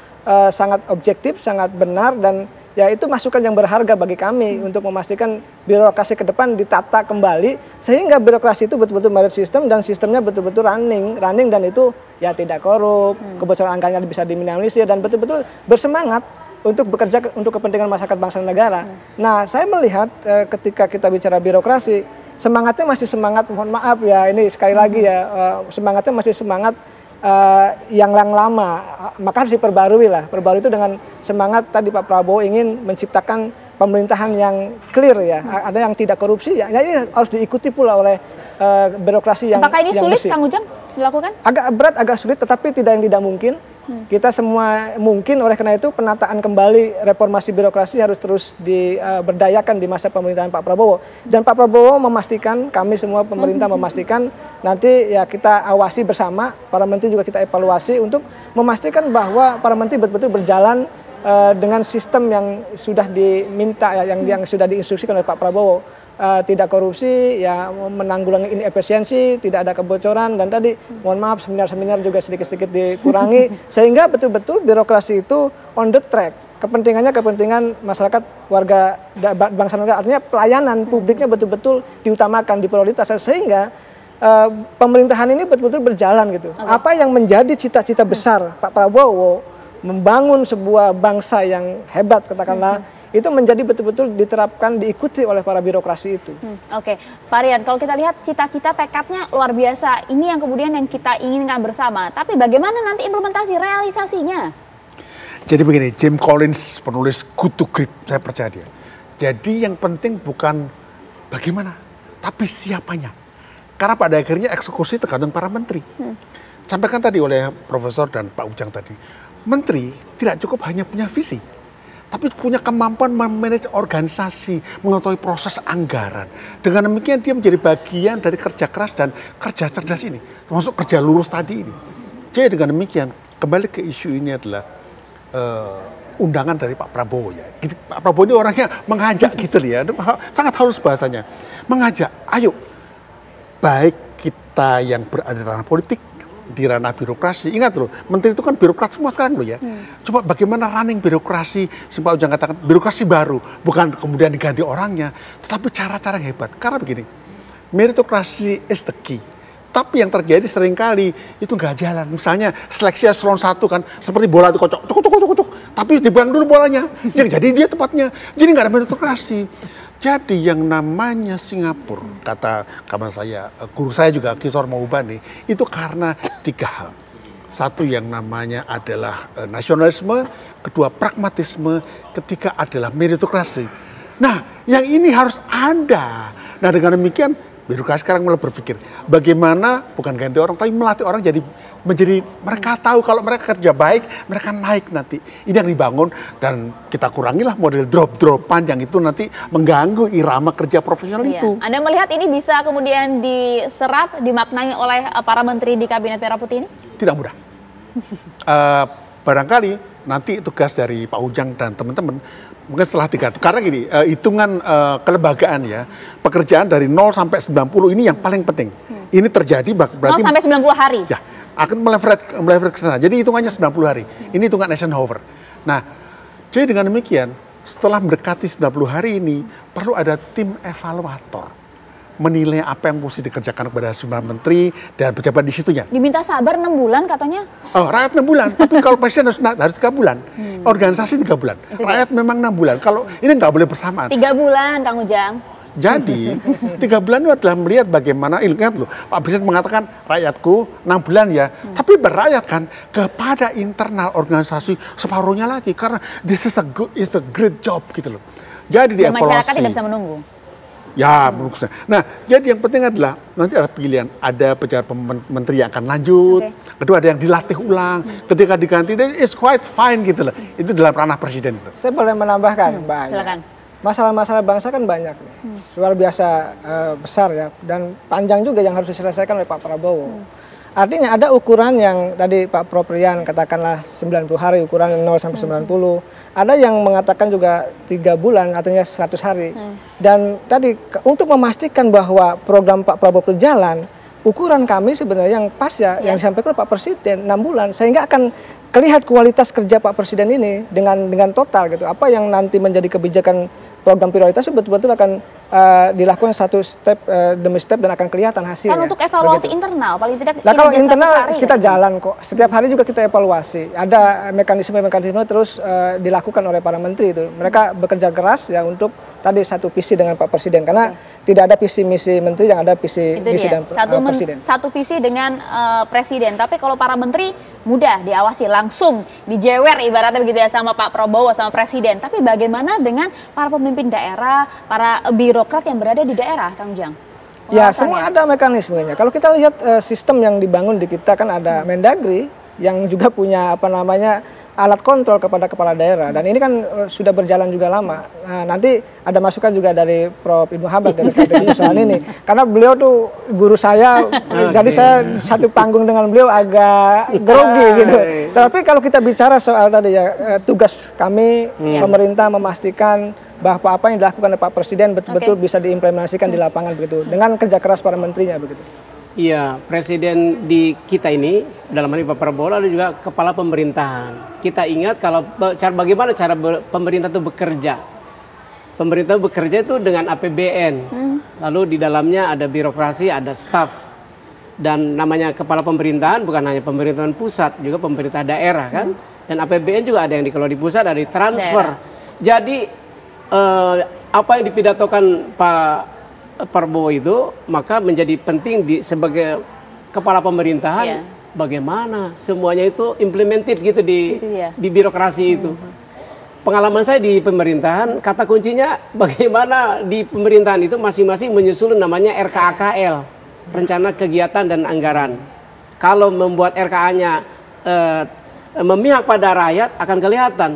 sangat objektif, sangat benar, dan ya itu masukan yang berharga bagi kami untuk memastikan birokrasi ke depan ditata kembali, sehingga birokrasi itu betul-betul merit system dan sistemnya betul-betul running dan itu ya tidak korup, kebocoran anggarannya bisa diminimalisir dan betul-betul bersemangat untuk bekerja untuk kepentingan masyarakat bangsa dan negara. Nah, saya melihat ketika kita bicara birokrasi, semangatnya masih semangat, mohon maaf ya, ini sekali lagi ya, semangatnya masih semangat yang lama, maka harus diperbarui lah. Perbarui itu dengan semangat tadi Pak Prabowo ingin menciptakan pemerintahan yang clear ya, ada yang tidak korupsi ya, ini harus diikuti pula oleh birokrasi yang apakah ini yang sulit bersih. Kang Ujang dilakukan? Agak berat, agak sulit, tetapi tidak mungkin. Kita semua mungkin, oleh karena itu penataan kembali reformasi birokrasi harus terus diberdayakan di masa pemerintahan Pak Prabowo. Dan Pak Prabowo memastikan, kami semua pemerintah memastikan, nanti ya kita awasi bersama, para menteri juga kita evaluasi untuk memastikan bahwa para menteri betul-betul berjalan dengan sistem yang sudah diminta, ya, yang sudah diinstruksikan oleh Pak Prabowo. Tidak korupsi, ya menanggulangi inefisiensi, tidak ada kebocoran, dan tadi mohon maaf seminar-seminar juga sedikit-sedikit dikurangi sehingga betul-betul birokrasi itu on the track. Kepentingannya kepentingan masyarakat, warga bangsa negara, artinya pelayanan publiknya betul-betul diutamakan, diprioritaskan sehingga pemerintahan ini betul-betul berjalan gitu. Apa yang menjadi cita-cita besar Pak Prabowo membangun sebuah bangsa yang hebat katakanlah, itu menjadi betul-betul diterapkan, diikuti oleh para birokrasi itu. Oke, Pak Rian, kalau kita lihat cita-cita tekadnya luar biasa, ini yang kemudian yang kita inginkan bersama. Tapi bagaimana nanti implementasi, realisasinya? Jadi begini, Jim Collins, penulis Good to Great, saya percaya dia. Jadi yang penting bukan bagaimana, tapi siapanya. Karena pada akhirnya eksekusi tergantung para menteri. Sampaikan tadi oleh Profesor dan Pak Ujang tadi, menteri tidak cukup hanya punya visi, tapi punya kemampuan memanage organisasi, mengetahui proses anggaran. Dengan demikian dia menjadi bagian dari kerja keras dan kerja cerdas ini, termasuk kerja lurus tadi ini. Jadi dengan demikian, kembali ke isu ini adalah undangan dari Pak Prabowo ya. Pak Prabowo ini orangnya mengajak gitu ya, sangat halus bahasanya. Mengajak, ayo, baik kita yang berada di ranah politik, di ranah birokrasi. Ingat loh, menteri itu kan birokrat semua sekarang loh ya. Coba bagaimana running birokrasi, Pak Ujang katakan, birokrasi baru, bukan kemudian diganti orangnya, tetapi cara-cara yang hebat. Karena begini, meritokrasi is the key. Tapi yang terjadi seringkali itu nggak jalan. Misalnya seleksi eselon 1 kan, seperti bola itu kocok, tapi dibuang dulu bolanya, yang jadi dia tepatnya. Jadi nggak ada meritokrasi. Jadi yang namanya Singapura, kata kawan saya, guru saya juga Kishore Mahbubani, itu karena 3 hal. Satu yang namanya adalah nasionalisme, kedua pragmatisme, ketiga adalah meritokrasi. Nah, yang ini harus ada. Nah, dengan demikian birokrasi sekarang mulai berpikir bagaimana bukan ganti orang, tapi melatih orang menjadi mereka tahu kalau mereka kerja baik, mereka naik nanti. Ini yang dibangun dan kita kurangilah model drop-dropan yang itu nanti mengganggu irama kerja profesional itu. Anda melihat ini bisa kemudian diserap, dimaknai oleh para menteri di Kabinet Merah Putih ini? Tidak mudah. Barangkali nanti tugas dari Pak Ujang dan teman-teman mungkin setelah 3 tahun. Karena gini, hitungan kelembagaan ya, pekerjaan dari 0 sampai 90 ini yang paling penting. Ini terjadi berarti 0 sampai 90 hari. Ya, akan meleverage ke sana. Jadi hitungannya 90 hari. Ini hitungan Eisenhower. Nah, jadi dengan demikian, setelah mendekati 90 hari ini, perlu ada tim evaluator. Menilai apa yang mesti dikerjakan kepada semua menteri dan pejabat di situnya. Diminta sabar 6 bulan katanya. Oh, rakyat 6 bulan, tapi kalau presiden harus 3 bulan. Organisasi 3 bulan. Rakyat memang 6 bulan. Kalau ini nggak boleh bersamaan. 3 bulan, Kang Ujang. Jadi 3 bulan itu adalah melihat bagaimana, ingat loh, Pak Presiden mengatakan rakyatku 6 bulan ya, tapi berakyat kan kepada internal organisasi separuhnya lagi, karena this is a great job gitu loh. Jadi dievaluasi. Masyarakat tidak bisa menunggu. Ya, nah jadi yang penting adalah nanti ada pilihan, ada pejabat menteri yang akan lanjut, kedua ada yang dilatih ulang, ketika diganti it's quite fine gitu loh. Itu dalam ranah presiden itu. Saya boleh menambahkan, Mbak Aya. Silakan. Masalah-masalah bangsa kan banyak nih, luar biasa besar ya, dan panjang juga yang harus diselesaikan oleh Pak Prabowo. Artinya ada ukuran yang tadi Pak Proprian katakanlah 90 hari, ukuran 0 sampai 90. Ada yang mengatakan juga 3 bulan, artinya 100 hari. Dan tadi untuk memastikan bahwa program Pak Prabowo berjalan, ukuran kami sebenarnya yang pas ya, yang disampaikan oleh Pak Presiden 6 bulan, sehingga akan kelihatan kualitas kerja Pak Presiden ini dengan total gitu. Apa yang nanti menjadi kebijakan program prioritas betul-betul akan dilakukan satu step demi step dan akan kelihatan hasilnya. Kan untuk evaluasi internal paling tidak. Nah, kalau internal kita jalan kok. Setiap hari juga kita evaluasi. Ada mekanisme-mekanisme terus dilakukan oleh para menteri itu. Mereka bekerja keras ya untuk tadi satu visi dengan Pak Presiden, karena tidak ada visi misi menteri, yang ada visi misi dan presiden. Satu visi dengan presiden. Tapi kalau para menteri mudah diawasi, langsung dijewer ibaratnya begitu ya sama Pak Prabowo sama presiden. Tapi bagaimana dengan para pemimpin daerah, para birokrat yang berada di daerah, Kang Ujang? Ya, semua ada mekanismenya. Kalau kita lihat sistem yang dibangun di kita kan ada Mendagri yang juga punya alat kontrol kepada kepala daerah, dan ini kan sudah berjalan juga lama. Nah, nanti ada masukan juga dari Prof. Ibnu Habad dari KPU soal ini, karena beliau tuh guru saya, jadi saya satu panggung dengan beliau agak grogi gitu. Tapi kalau kita bicara soal tadi ya, tugas kami pemerintah memastikan bahwa apa yang dilakukan oleh Pak Presiden betul-betul bisa diimplementasikan di lapangan begitu, dengan kerja keras para menterinya begitu. Iya, presiden di kita ini, dalam hal ini Pak Prabowo, ada juga kepala pemerintahan. Kita ingat kalau bagaimana cara pemerintah itu bekerja. Pemerintah bekerja itu dengan APBN, lalu di dalamnya ada birokrasi, ada staf. Dan namanya kepala pemerintahan bukan hanya pemerintahan pusat, juga pemerintah daerah kan. Dan APBN juga ada yang dikelola di pusat, ada di transfer. Jadi apa yang dipidatokan Pak Prabowo itu maka menjadi penting sebagai kepala pemerintahan, bagaimana semuanya itu implemented gitu di birokrasi itu. Pengalaman saya di pemerintahan, kata kuncinya bagaimana di pemerintahan itu masing-masing menyusun namanya RKAKL, rencana kegiatan dan anggaran. Kalau membuat RKA-nya memihak pada rakyat akan kelihatan.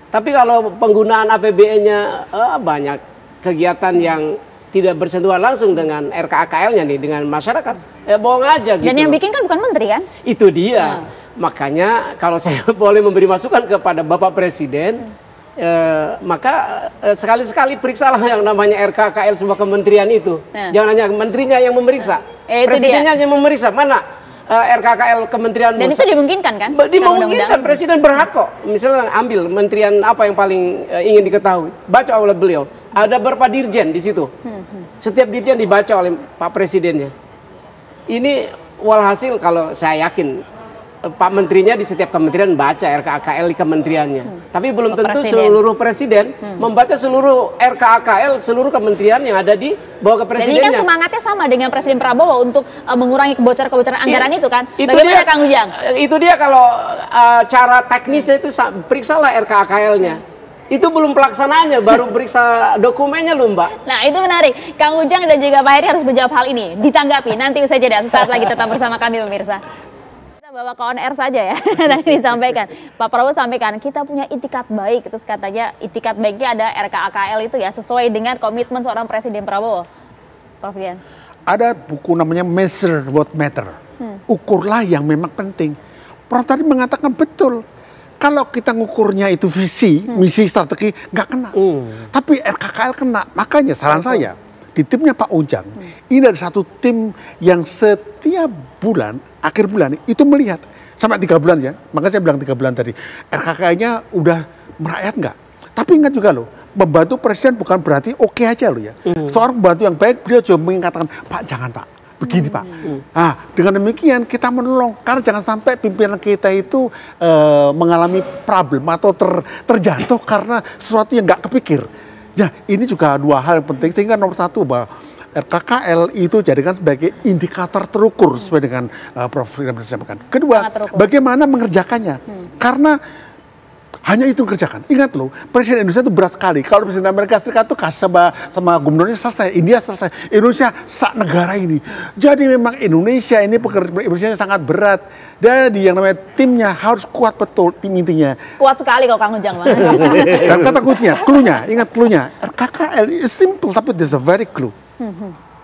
Tapi kalau penggunaan APBN-nya banyak kegiatan yang tidak bersentuhan langsung dengan RKAKL-nya nih, dengan masyarakat, bohong aja gitu. Dan yang bikin kan bukan menteri kan? Itu dia. Makanya kalau saya boleh memberi masukan kepada Bapak Presiden, maka sekali-sekali periksalah yang namanya RKAKL sebuah kementerian itu. Jangan hanya menterinya yang memeriksa, presidennya yang memeriksa. Mana RKAKL kementerian? Dan itu dimungkinkan kan? Dimungkinkan, presiden berhak kok. Misalnya ambil menterian apa yang paling ingin diketahui, baca oleh beliau. Ada berapa dirjen di situ. Setiap dirjen dibaca oleh Pak Presidennya. Ini walhasil kalau saya yakin Pak Menterinya di setiap kementerian baca RKAKL di kementeriannya. Tapi belum tentu Presiden. seluruh presiden membaca seluruh RKAKL seluruh kementerian yang ada di bawah Dan ini kepresidennya. kan semangatnya sama dengan Presiden Prabowo untuk mengurangi kebocoran-kebocoran anggaran itu kan. Itu Bagaimana dia, Kang Ujang? Itu dia kalau cara teknisnya itu periksalah RKAKL-nya. Itu belum pelaksanaannya, baru periksa dokumennya loh Mbak. Nah itu menarik. Kang Ujang dan juga Pak Heri harus menjawab hal ini. Ditanggapi nanti usai jeda. Sesaat lagi tetap bersama kami pemirsa. Kita bawa ke on air saja ya. Tadi disampaikan. Pak Prabowo sampaikan kita punya itikat baik. Terus katanya itikat baiknya ada RKAKL itu ya sesuai dengan komitmen seorang Presiden Prabowo. Prof Dian. Ada buku namanya Measure What Matter. Ukurlah yang memang penting. Prof tadi mengatakan betul. Kalau kita ngukurnya itu visi, misi, strategi, nggak kena. Tapi RKKL kena. Makanya saran saya, di timnya Pak Ujang, ini ada satu tim yang setiap bulan, akhir bulan, itu melihat. Sampai 3 bulan ya, makanya saya bilang 3 bulan tadi. RKKL-nya udah merakyat nggak? Tapi ingat juga loh, membantu presiden bukan berarti oke aja loh ya. Seorang pembantu yang baik, beliau juga mengatakan, Pak jangan Pak. Begini Pak, nah dengan demikian kita menolong karena jangan sampai pimpinan kita itu mengalami problem atau terjatuh karena sesuatu yang nggak kepikir. Ya ini juga 2 hal yang penting sehingga nomor 1 bahwa RKKL itu jadikan sebagai indikator terukur sesuai dengan Prof. Ridwan sampaikan. Kedua, bagaimana mengerjakannya? Karena hanya itu kerjakan. Ingat loh, Presiden Indonesia itu berat sekali. Kalau Presiden Amerika Serikat itu kasih sama gubernurnya selesai, India selesai, Indonesia sak negara ini. Jadi memang Indonesia ini pekerjaan Indonesia sangat berat. Jadi yang namanya timnya harus kuat betul tim intinya. Kuat sekali kalau Kang Ujang. Dan kata kuncinya, cluenya, ingat cluenya. RKKL is simple tapi there's a very clue.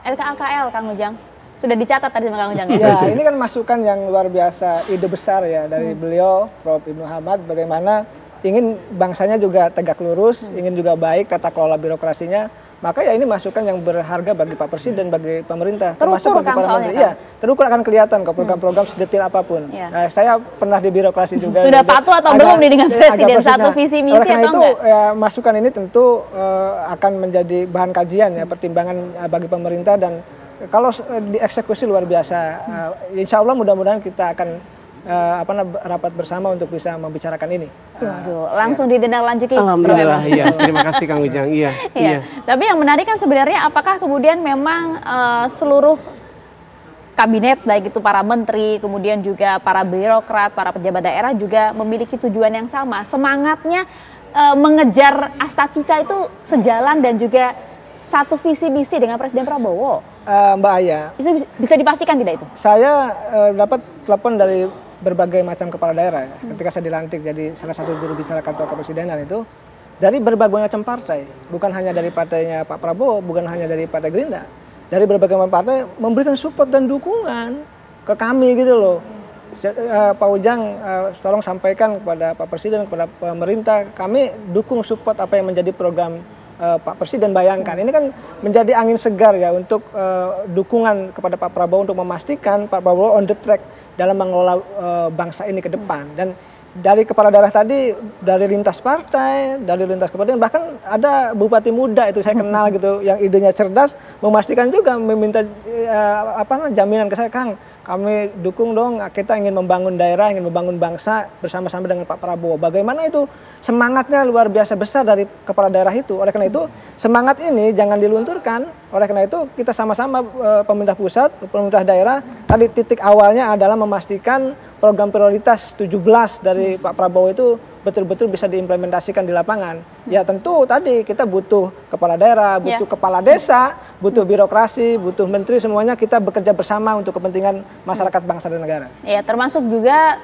RKAKL Kang Ujang. Sudah dicatat tadi sama Kang Ujang ya? Ya, ini kan masukan yang luar biasa, ide besar ya dari beliau, Prof. Ibnu Hamad, bagaimana ingin bangsanya juga tegak lurus, ingin juga baik tata kelola birokrasinya, maka ya ini masukan yang berharga bagi Pak Presiden, bagi pemerintah, termasuk bagi para menteri. Iya, terukur akan kelihatan kok program-program sedetail apapun. Ya. Nah, saya pernah di birokrasi juga. Sudah patuh atau belum nih dengan Presiden? Satu visi misi atau itu, enggak? ya, masukan ini tentu akan menjadi bahan kajian ya, pertimbangan bagi pemerintah dan kalau dieksekusi luar biasa. Insya Allah mudah-mudahan kita akan rapat bersama untuk bisa membicarakan ini. Waduh, langsung ditindaklanjuti. Alhamdulillah, iya. Terima kasih Kang Ujang. Iya. Tapi yang menarik kan sebenarnya apakah kemudian memang seluruh kabinet, baik itu para menteri, kemudian juga para birokrat, para pejabat daerah juga memiliki tujuan yang sama. Semangatnya mengejar asta-cita itu sejalan dan juga satu visi misi dengan Presiden Prabowo. Mbak Aya, bisa dipastikan tidak itu? Saya dapat telepon dari berbagai macam kepala daerah ya. Ketika saya dilantik jadi salah satu juru bicara kantor kepresidenan itu dari berbagai macam partai, bukan hanya dari partainya Pak Prabowo, bukan hanya dari Partai Gerindra, dari berbagai macam partai memberikan support dan dukungan ke kami gitu loh. Pak Ujang tolong sampaikan kepada Pak Presiden, kepada pemerintah, kami dukung support apa yang menjadi program Pak Presiden. Bayangkan ini kan menjadi angin segar ya untuk dukungan kepada Pak Prabowo untuk memastikan Pak Prabowo on the track dalam mengelola bangsa ini ke depan. Dan dari kepala daerah tadi, dari lintas partai, dari lintas kepentingan, bahkan ada bupati muda itu saya kenal gitu yang idenya cerdas, memastikan juga meminta jaminan ke saya, Kang, kami dukung dong, kita ingin membangun daerah, ingin membangun bangsa bersama-sama dengan Pak Prabowo. Bagaimana itu semangatnya luar biasa besar dari kepala daerah itu. Oleh karena itu semangat ini jangan dilunturkan. Oleh karena itu kita sama-sama pemerintah pusat, pemerintah daerah, tadi titik awalnya adalah memastikan program prioritas 17 dari Pak Prabowo itu betul-betul bisa diimplementasikan di lapangan. Ya tentu tadi kita butuh kepala daerah, butuh kepala desa, butuh birokrasi, butuh menteri, semuanya kita bekerja bersama untuk kepentingan masyarakat bangsa dan negara. Ya termasuk juga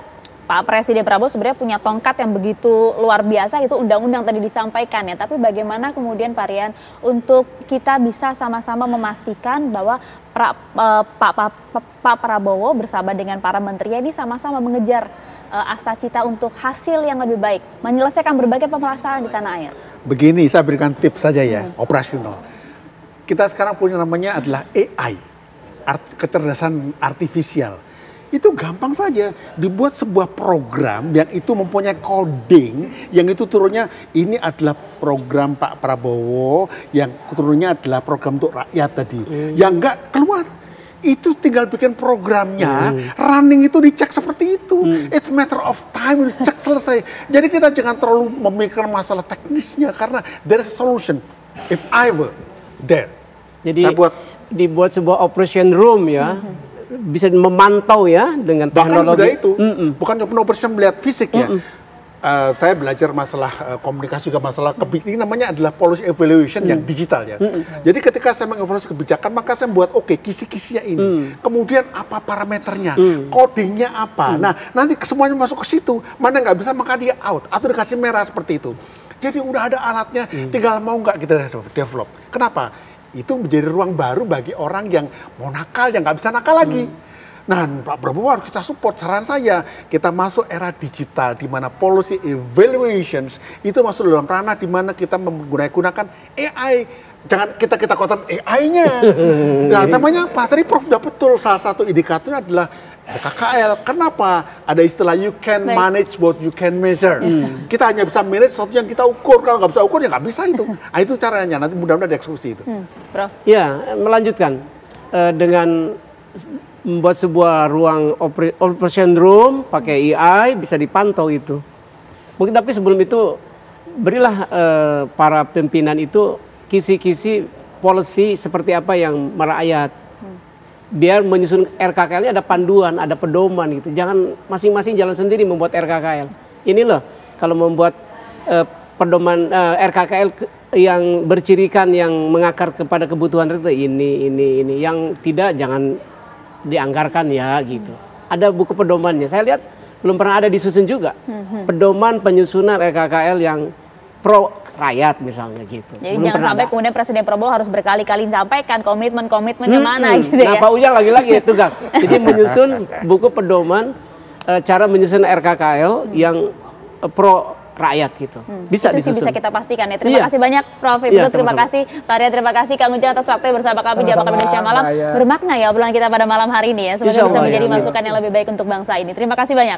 Pak Presiden Prabowo sebenarnya punya tongkat yang begitu luar biasa, itu undang-undang tadi disampaikan ya. Tapi bagaimana kemudian Pak Rian untuk kita bisa sama-sama memastikan bahwa Pak Prabowo bersama dengan para menterinya ini sama-sama mengejar asta-cita untuk hasil yang lebih baik, menyelesaikan berbagai permasalahan di tanah air. Begini, saya berikan tips saja ya, operasional. Kita sekarang punya namanya adalah AI, kecerdasan artifisial. Itu gampang saja, dibuat sebuah program yang itu mempunyai coding, yang itu turunnya ini adalah program Pak Prabowo, yang turunnya adalah program untuk rakyat tadi. Yang enggak keluar. Itu tinggal bikin programnya, running itu dicek seperti itu. It's matter of time, dicek selesai. Jadi kita jangan terlalu memikirkan masalah teknisnya, karena there is a solution. If I were there. Jadi dibuat sebuah operation room ya, bisa memantau ya dengan teknologi. Bahkan itu, bukan cuma operation melihat fisik ya. Saya belajar masalah komunikasi juga masalah ini namanya adalah policy evaluation yang digital ya. Jadi ketika saya mengevaluasi kebijakan, maka saya buat kisi-kisinya ini. Kemudian apa parameternya, codingnya apa. Nah nanti semuanya masuk ke situ. Mana nggak bisa maka dia out atau dikasih merah seperti itu. Jadi udah ada alatnya, tinggal mau nggak kita develop. Kenapa? Itu menjadi ruang baru bagi orang yang mau nakal, yang nggak bisa nakal lagi. Nah, Pak Prabowo harus kita support. Saran saya, kita masuk era digital di mana policy evaluations itu masuk dalam ranah di mana kita menggunakan AI. Jangan kita kotor AI-nya. Nah, namanya apa? Tadi Prof udah betul. Salah satu indikatornya adalah KKL. Kenapa? Ada istilah you can manage what you can measure. Kita hanya bisa manage sesuatu yang kita ukur. Kalau nggak bisa ukur, ya nggak bisa itu. Nah, itu caranya. Nanti mudah-mudahan dieksekusi itu. Prof. Ya, melanjutkan dengan membuat sebuah ruang operation room pakai AI bisa dipantau itu. Mungkin tapi sebelum itu berilah para pimpinan itu kisi-kisi policy seperti apa yang merakyat. Biar menyusun RKKL-nya ada panduan, ada pedoman gitu. Jangan masing-masing jalan sendiri membuat RKKL. Ini loh kalau membuat pedoman RKKL yang bercirikan yang mengakar kepada kebutuhan tertentu ini yang tidak jangan dianggarkan ya gitu. Ada buku pedomannya. Saya lihat belum pernah ada disusun juga. Pedoman penyusunan RKKL yang pro rakyat misalnya gitu. Jadi belum jangan sampai kemudian Presiden Prabowo harus berkali-kali sampaikan komitmennya mana gitu ya. Nah, Pak Ujang lagi-lagi tugas. Jadi menyusun buku pedoman cara menyusun RKKL yang pro rakyat gitu. Bisa itu disusun. Bisa kita pastikan ya. Terima kasih banyak Prof. Ibnu, terima kasih Pak Arya, terima kasih Kang Ujang atas waktu bersama kami di Apa Indonesia Malam. Bermakna ya obrolan kita pada malam hari ini ya. Semoga bisa menjadi masukan yang lebih baik untuk bangsa ini. Terima kasih banyak.